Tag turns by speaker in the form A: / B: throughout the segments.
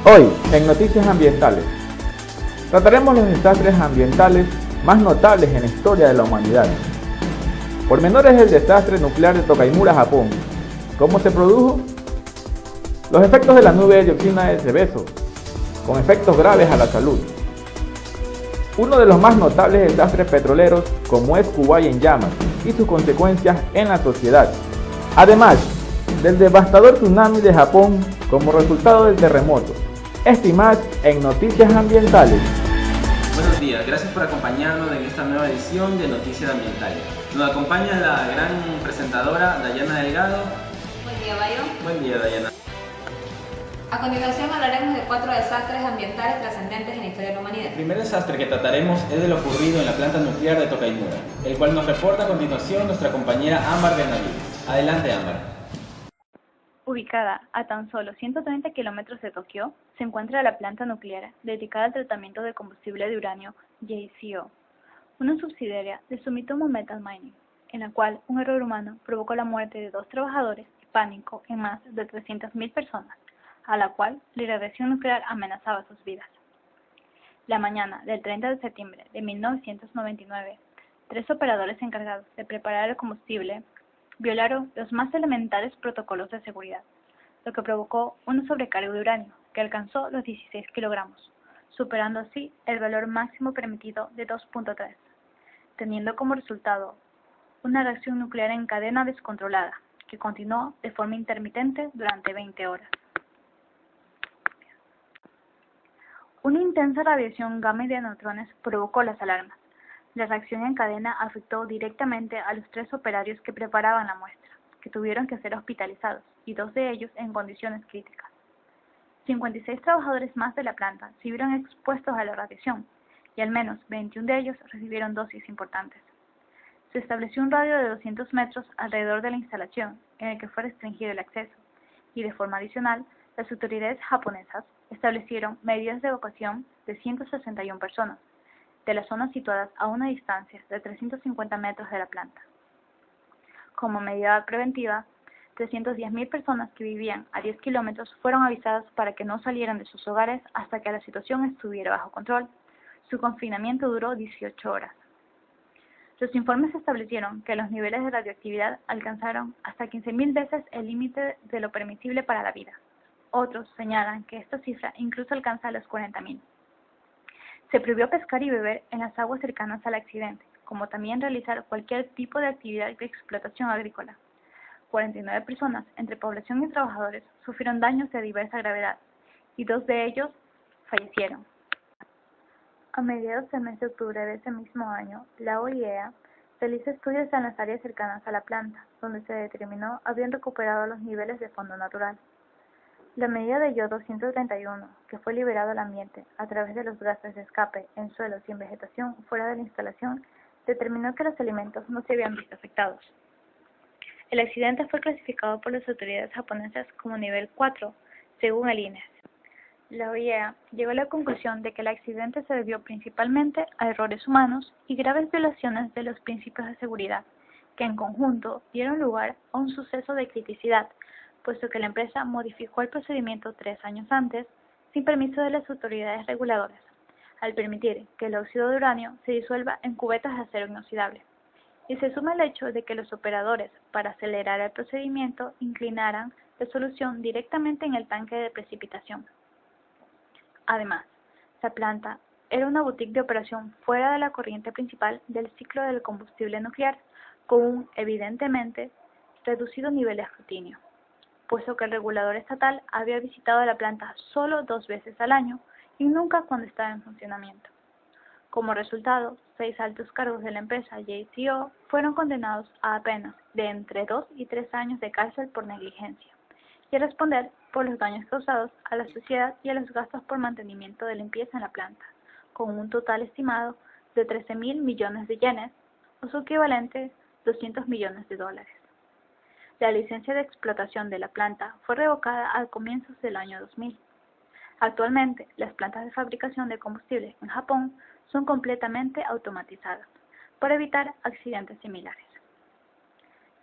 A: Hoy, en Noticias Ambientales, trataremos los desastres ambientales más notables en la historia de la humanidad. Pormenores del desastre nuclear de Tokaimura, Japón. ¿Cómo se produjo? Los efectos de la nube de dioxina de Seveso, con efectos graves a la salud. Uno de los más notables desastres petroleros, como es Kuwait en llamas, y sus consecuencias en la sociedad. Además, del devastador tsunami de Japón como resultado del terremoto. Esto y más en Noticias Ambientales.
B: Buenos días, gracias por acompañarnos en esta nueva edición de Noticias Ambientales. Nos acompaña la gran presentadora Dayana Delgado.
C: Buen día, Byron.
B: Buen día, Dayana.
C: A continuación hablaremos de 4 desastres ambientales trascendentes en la historia de la humanidad.
B: El primer desastre que trataremos es de lo ocurrido en la planta nuclear de Tokaimura, el cual nos reporta a continuación nuestra compañera Ámbar Benavides. Adelante, Ámbar.
D: Ubicada a tan solo 130 kilómetros de Tokio, se encuentra la planta nuclear dedicada al tratamiento de combustible de uranio JCO, una subsidiaria de Sumitomo Metal Mining, en la cual un error humano provocó la muerte de 2 trabajadores y pánico en más de 300.000 personas, a la cual la radiación nuclear amenazaba sus vidas. La mañana del 30 de septiembre de 1999, 3 operadores encargados de preparar el combustible violaron los más elementales protocolos de seguridad, lo que provocó una sobrecarga de uranio que alcanzó los 16 kilogramos, superando así el valor máximo permitido de 2.3, teniendo como resultado una reacción nuclear en cadena descontrolada que continuó de forma intermitente durante 20 horas. Una intensa radiación gamma de neutrones provocó las alarmas. La reacción en cadena afectó directamente a los 3 operarios que preparaban la muestra, que tuvieron que ser hospitalizados, y 2 de ellos en condiciones críticas. 56 trabajadores más de la planta se vieron expuestos a la radiación, y al menos 21 de ellos recibieron dosis importantes. Se estableció un radio de 200 metros alrededor de la instalación, en el que fue restringido el acceso, y de forma adicional, las autoridades japonesas establecieron medidas de evacuación de 161 personas, de las zonas situadas a una distancia de 350 metros de la planta. Como medida preventiva, 310.000 personas que vivían a 10 kilómetros fueron avisadas para que no salieran de sus hogares hasta que la situación estuviera bajo control. Su confinamiento duró 18 horas. Los informes establecieron que los niveles de radioactividad alcanzaron hasta 15.000 veces el límite de lo permisible para la vida. Otros señalan que esta cifra incluso alcanza los 40.000. Se prohibió pescar y beber en las aguas cercanas al accidente, como también realizar cualquier tipo de actividad de explotación agrícola. 49 personas, entre población y trabajadores, sufrieron daños de diversa gravedad, y 2 de ellos fallecieron. A mediados del mes de octubre de ese mismo año, la OIEA realizó estudios en las áreas cercanas a la planta, donde se determinó habían recuperado los niveles de fondo natural. La medida de yodo 131, que fue liberado al ambiente a través de los gases de escape en suelos y en vegetación fuera de la instalación, determinó que los alimentos no se habían visto afectados. El accidente fue clasificado por las autoridades japonesas como nivel 4, según el INES. La OIEA llegó a la conclusión de que el accidente se debió principalmente a errores humanos y graves violaciones de los principios de seguridad, que en conjunto dieron lugar a un suceso de criticidad, puesto que la empresa modificó el procedimiento 3 años antes, sin permiso de las autoridades reguladoras, al permitir que el óxido de uranio se disuelva en cubetas de acero inoxidable. Y se suma el hecho de que los operadores, para acelerar el procedimiento, inclinaran la solución directamente en el tanque de precipitación. Además, la planta era una boutique de operación fuera de la corriente principal del ciclo del combustible nuclear, con un, evidentemente, reducido nivel de escrutinio, puesto que el regulador estatal había visitado la planta solo 2 veces al año y nunca cuando estaba en funcionamiento. Como resultado, 6 altos cargos de la empresa JCO fueron condenados a penas de entre 2 y 3 años de cárcel por negligencia y a responder por los daños causados a la sociedad y a los gastos por mantenimiento de limpieza en la planta, con un total estimado de 13.000 millones de yenes, o su equivalente 200 millones de dólares. La licencia de explotación de la planta fue revocada a comienzos del año 2000. Actualmente, las plantas de fabricación de combustible en Japón son completamente automatizadas, para evitar accidentes similares.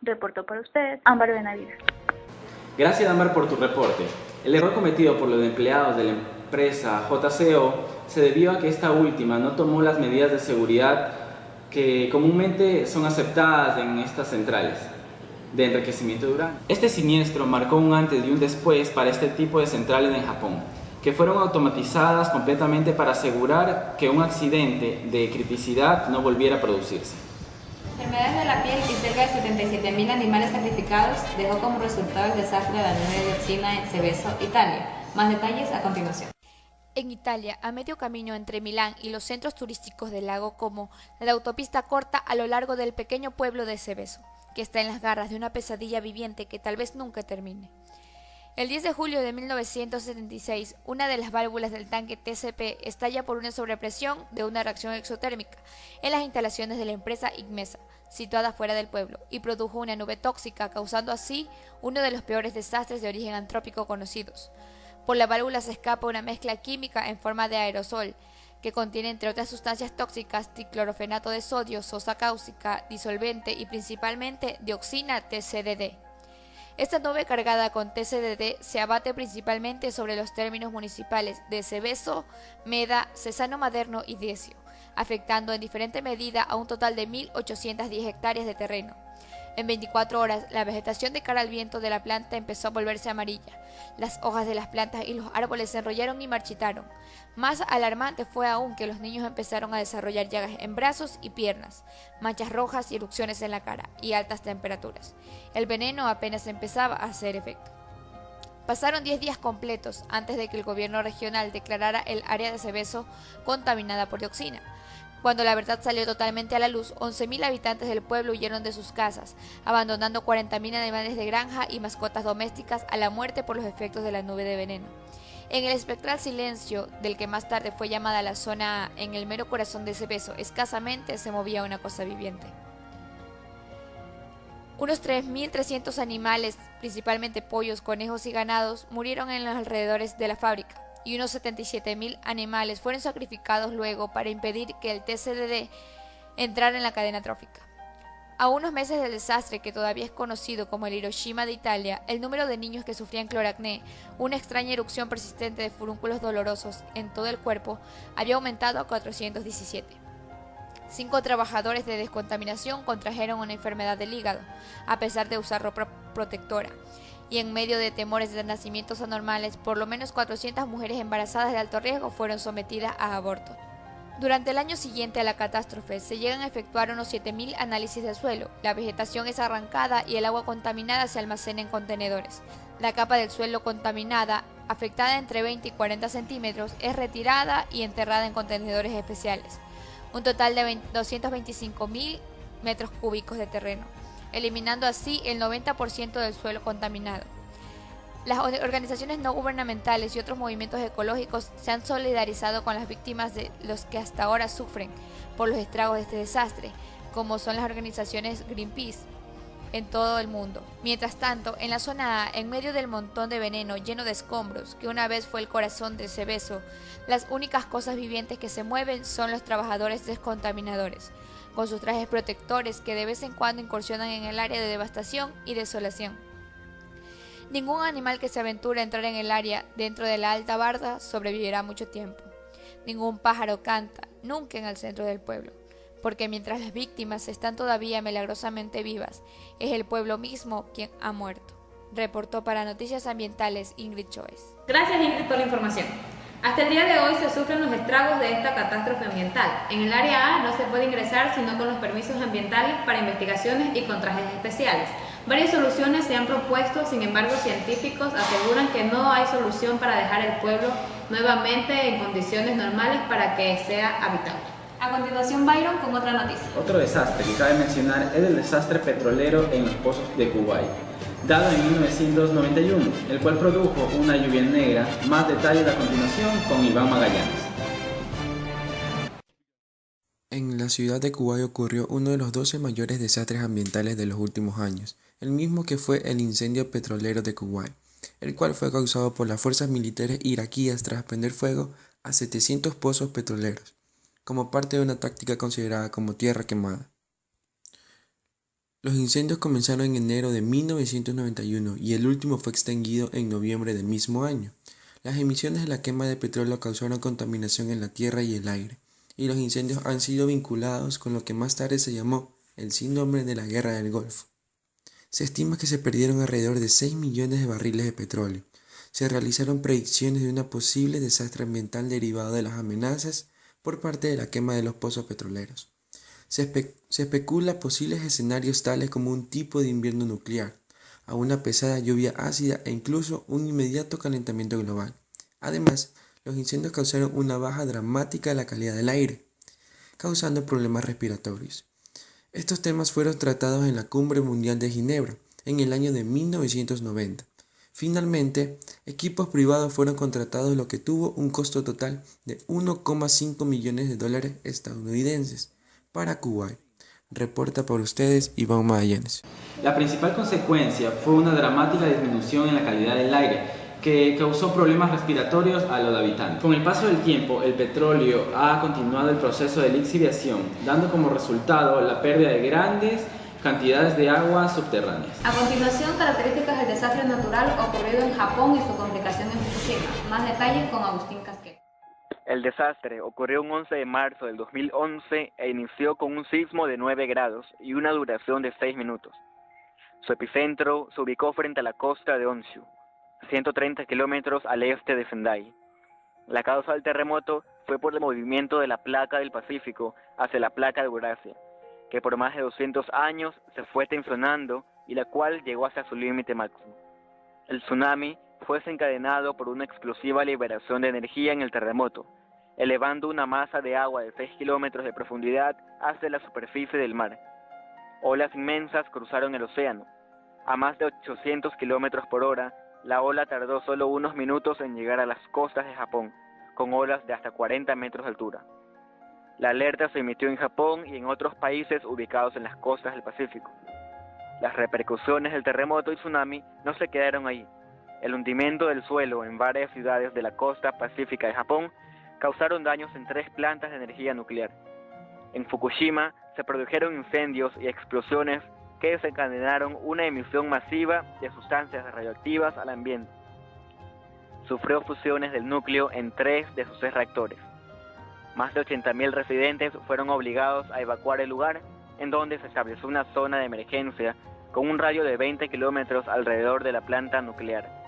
D: Reportó para ustedes Ámbar Benavides.
B: Gracias, Ámbar, por tu reporte. El error cometido por los empleados de la empresa JCO se debió a que esta última no tomó las medidas de seguridad que comúnmente son aceptadas en estas centrales de enriquecimiento de uranio. Este siniestro marcó un antes y un después para este tipo de centrales en Japón, que fueron automatizadas completamente para asegurar que un accidente de criticidad no volviera a producirse.
C: Enfermedades de la piel y cerca de 77.000 animales sacrificados dejó como resultado el desastre de la nube de dioxina en Seveso, Italia. Más detalles a continuación.
E: En Italia, a medio camino entre Milán y los centros turísticos del lago Como, la autopista corta a lo largo del pequeño pueblo de Seveso, que está en las garras de una pesadilla viviente que tal vez nunca termine. El 10 de julio de 1976, una de las válvulas del tanque TCP estalla por una sobrepresión de una reacción exotérmica en las instalaciones de la empresa Igmesa, situada fuera del pueblo, y produjo una nube tóxica, causando así uno de los peores desastres de origen antrópico conocidos. Por la válvula se escapa una mezcla química en forma de aerosol, que contiene entre otras sustancias tóxicas diclorofenato de sodio, sosa cáustica, disolvente y principalmente dioxina TCDD. Esta nube cargada con TCDD se abate principalmente sobre los términos municipales de Seveso, Meda, Cesano Maderno y Decio, afectando en diferente medida a un total de 1.810 hectáreas de terreno. En 24 horas, la vegetación de cara al viento de la planta empezó a volverse amarilla. Las hojas de las plantas y los árboles se enrollaron y marchitaron. Más alarmante fue aún que los niños empezaron a desarrollar llagas en brazos y piernas, manchas rojas y erupciones en la cara, y altas temperaturas. El veneno apenas empezaba a hacer efecto. Pasaron 10 días completos antes de que el gobierno regional declarara el área de Seveso contaminada por dioxina. Cuando la verdad salió totalmente a la luz, 11.000 habitantes del pueblo huyeron de sus casas, abandonando 40.000 animales de granja y mascotas domésticas a la muerte por los efectos de la nube de veneno. En el espectral silencio del que más tarde fue llamada la zona A, en el mero corazón de Seveso, escasamente se movía una cosa viviente. Unos 3.300 animales, principalmente pollos, conejos y ganados, murieron en los alrededores de la fábrica, y unos 77.000 animales fueron sacrificados luego para impedir que el TCDD entrara en la cadena trófica. A unos meses del desastre, que todavía es conocido como el Hiroshima de Italia, el número de niños que sufrían cloracné, una extraña erupción persistente de furúnculos dolorosos en todo el cuerpo, había aumentado a 417. 5 trabajadores de descontaminación contrajeron una enfermedad del hígado, a pesar de usar ropa protectora. Y en medio de temores de nacimientos anormales, por lo menos 400 mujeres embarazadas de alto riesgo fueron sometidas a aborto. Durante el año siguiente a la catástrofe, se llegan a efectuar unos 7.000 análisis del suelo, la vegetación es arrancada y el agua contaminada se almacena en contenedores. La capa del suelo contaminada, afectada entre 20 y 40 centímetros, es retirada y enterrada en contenedores especiales. Un total de 225.000 metros cúbicos de terreno, eliminando así el 90% del suelo contaminado. Las organizaciones no gubernamentales y otros movimientos ecológicos se han solidarizado con las víctimas de los que hasta ahora sufren por los estragos de este desastre, como son las organizaciones Greenpeace en todo el mundo. Mientras tanto, en la zona A, en medio del montón de veneno lleno de escombros, que una vez fue el corazón de Seveso, las únicas cosas vivientes que se mueven son los trabajadores descontaminadores, con sus trajes protectores que de vez en cuando incursionan en el área de devastación y desolación. Ningún animal que se aventure a entrar en el área dentro de la alta barda sobrevivirá mucho tiempo. Ningún pájaro canta, nunca en el centro del pueblo, porque mientras las víctimas están todavía milagrosamente vivas, es el pueblo mismo quien ha muerto. Reportó para Noticias Ambientales Ingrid Choes.
C: Gracias, Ingrid, por la información. Hasta el día de hoy se sufren los estragos de esta catástrofe ambiental. En el área A no se puede ingresar sino con los permisos ambientales para investigaciones y con trajes especiales. Varias soluciones se han propuesto, sin embargo, científicos aseguran que no hay solución para dejar el pueblo nuevamente en condiciones normales para que sea habitable. A continuación, Byron con otra noticia.
B: Otro desastre que cabe mencionar es el desastre petrolero en los pozos de Kuwait, dado en 1991, el cual produjo una lluvia negra. Más detalles a continuación con Iván Magallanes.
F: En la ciudad de Kuwait ocurrió uno de los 12 mayores desastres ambientales de los últimos años, el mismo que fue el incendio petrolero de Kuwait, el cual fue causado por las fuerzas militares iraquíes tras prender fuego a 700 pozos petroleros, como parte de una táctica considerada como tierra quemada. Los incendios comenzaron en enero de 1991 y el último fue extinguido en noviembre del mismo año. Las emisiones de la quema de petróleo causaron contaminación en la tierra y el aire, y los incendios han sido vinculados con lo que más tarde se llamó el síndrome de la Guerra del Golfo. Se estima que se perdieron alrededor de 6 millones de barriles de petróleo. Se realizaron predicciones de un posible desastre ambiental derivado de las amenazas por parte de la quema de los pozos petroleros. Se especula posibles escenarios tales como un tipo de invierno nuclear, a una pesada lluvia ácida e incluso un inmediato calentamiento global. Además, los incendios causaron una baja dramática de la calidad del aire, causando problemas respiratorios. Estos temas fueron tratados en la Cumbre Mundial de Ginebra en el año de 1990. Finalmente, equipos privados fueron contratados, lo que tuvo un costo total de 1,5 millones de dólares estadounidenses para Kuwait. Reporta por ustedes Iván Magallanes.
B: La principal consecuencia fue una dramática disminución en la calidad del aire, que causó problemas respiratorios a los habitantes. Con el paso del tiempo, el petróleo ha continuado el proceso de lixiviación, dando como resultado la pérdida de grandes cantidades de agua subterráneas.
C: A continuación, características del desastre natural ocurrido en Japón y su complicación en Fukushima. Más detalles con Agustín Casquet.
G: El desastre ocurrió un 11 de marzo del 2011 e inició con un sismo de 9 grados y una duración de 6 minutos. Su epicentro se ubicó frente a la costa de Honshu, 130 kilómetros al este de Sendai. La causa del terremoto fue por el movimiento de la placa del Pacífico hacia la placa de Eurasia, que por más de 200 años se fue tensionando y la cual llegó hasta su límite máximo. El tsunami fue desencadenado por una explosiva liberación de energía en el terremoto, elevando una masa de agua de 6 kilómetros de profundidad hacia la superficie del mar. Olas inmensas cruzaron el océano. A más de 800 kilómetros por hora, la ola tardó solo unos minutos en llegar a las costas de Japón, con olas de hasta 40 metros de altura. La alerta se emitió en Japón y en otros países ubicados en las costas del Pacífico. Las repercusiones del terremoto y tsunami no se quedaron ahí. El hundimiento del suelo en varias ciudades de la costa pacífica de Japón causaron daños en 3 plantas de energía nuclear. En Fukushima se produjeron incendios y explosiones que desencadenaron una emisión masiva de sustancias radioactivas al ambiente. Sufrió fusiones del núcleo en 3 de sus 6 reactores. Más de 80.000 residentes fueron obligados a evacuar el lugar, en donde se estableció una zona de emergencia con un radio de 20 kilómetros alrededor de la planta nuclear.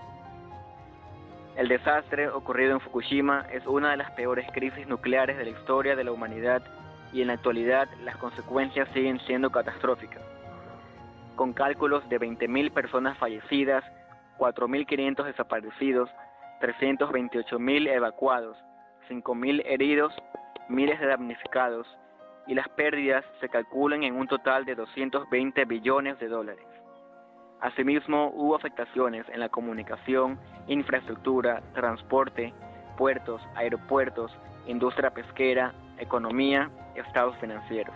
G: El desastre ocurrido en Fukushima es una de las peores crisis nucleares de la historia de la humanidad y en la actualidad las consecuencias siguen siendo catastróficas. Con cálculos de 20.000 personas fallecidas, 4.500 desaparecidos, 328.000 evacuados, 5.000 heridos, miles de damnificados, y las pérdidas se calculan en un total de 220 billones de dólares. Asimismo, hubo afectaciones en la comunicación, infraestructura, transporte, puertos, aeropuertos, industria pesquera, economía, estados financieros.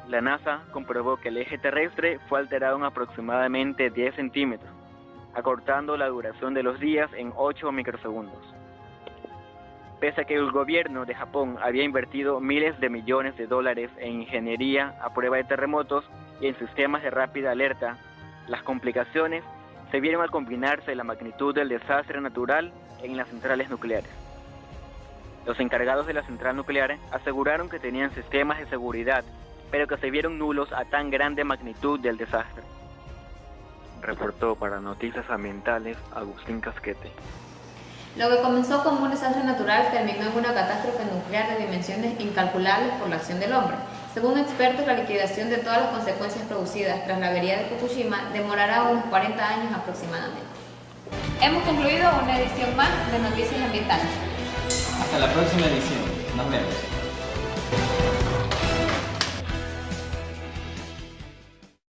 G: La NASA comprobó que el eje terrestre fue alterado en aproximadamente 10 centímetros, acortando la duración de los días en 8 microsegundos. Pese a que el gobierno de Japón había invertido miles de millones de dólares en ingeniería a prueba de terremotos y en sistemas de rápida alerta, las complicaciones se vieron al combinarse la magnitud del desastre natural en las centrales nucleares. Los encargados de la central nuclear aseguraron que tenían sistemas de seguridad, pero que se vieron nulos a tan grande magnitud del desastre. Reportó para Noticias Ambientales Agustín Casquete.
C: Lo que comenzó como un desastre natural terminó en una catástrofe nuclear de dimensiones incalculables por la acción del hombre. Según expertos, la liquidación de todas las consecuencias producidas tras la avería de Fukushima demorará unos 40 años aproximadamente. Hemos concluido una edición más de Noticias Ambientales.
B: Hasta la próxima edición. Nos vemos.